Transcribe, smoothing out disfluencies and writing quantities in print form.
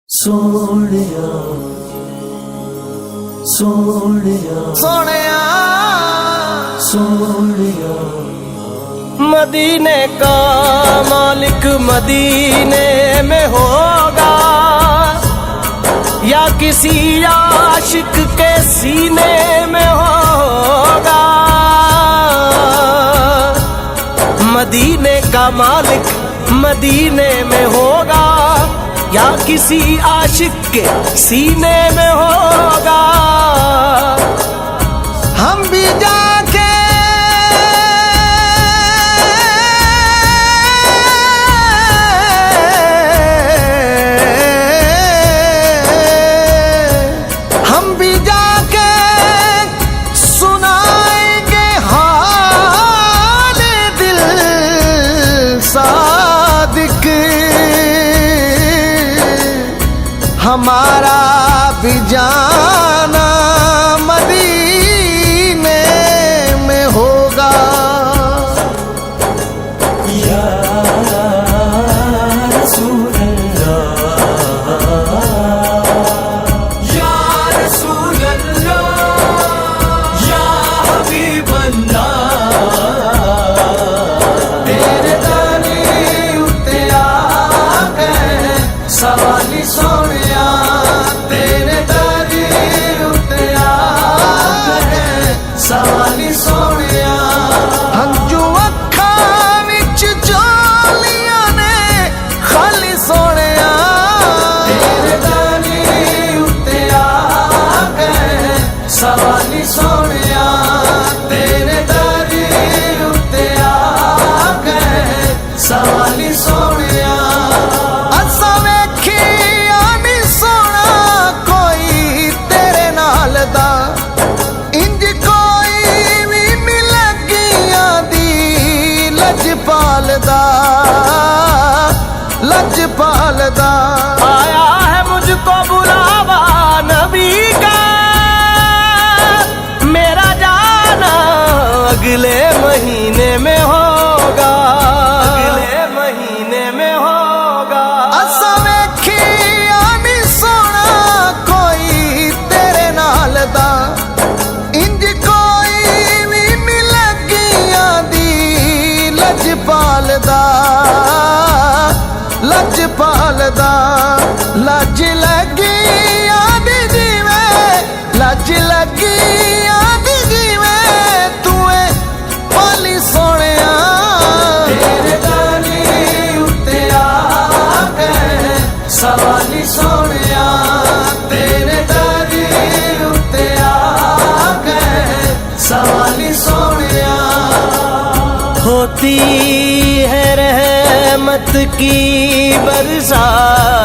सोनिया सोनिया सोनिया सोनिया, मदीने का मालिक मदीने में होगा या किसी आशिक के सीने में होगा। मदीने का मालिक मदीने में होगा या किसी आशिक के सीने में होगा। हम भी जाके सुनाएंगे हाल दिल सादिक, हमारा भी जाना मदीने में होगा। या रसूल अल्लाह, या रसूल अल्लाह, या हबीब अल्लाह, तेरे दानी उत्ते आ गए सवाली सोनिया, तेरे दानी उत्ते आ गए सवाली सोनिया। हंजू अखां विच जोलियां ने खाली सोनिया, तेरे दानी उत्ते आ गए सवाली सोनिया, तेरे दानी उत्ते आ गए सवाली सोनिया। असां वेखिया नी सोना कोई तेरे नाल दा, इंज कोई भी नी लगियां दी लजपाल दा, लजपाल दा। आया है मुझको बुलावा नबी का, मेरा जाना अगले महीने में होगा, अगले महीने में होगा। असां वेखिया नी सोना कोई तेरे नाल दा, इंज कोई भी नी लगियां दी लजपाल दा, लजपाल दा। लज लगी आदि जीवे, लज लगी आदि जीवे तुए पाली सोनिया, तेरे दानी उत्ते आ गए सवाली सोनिया, तेरे दानी उत्ते आ गए सवाली सोनिया। होती है रहमत की बरसात।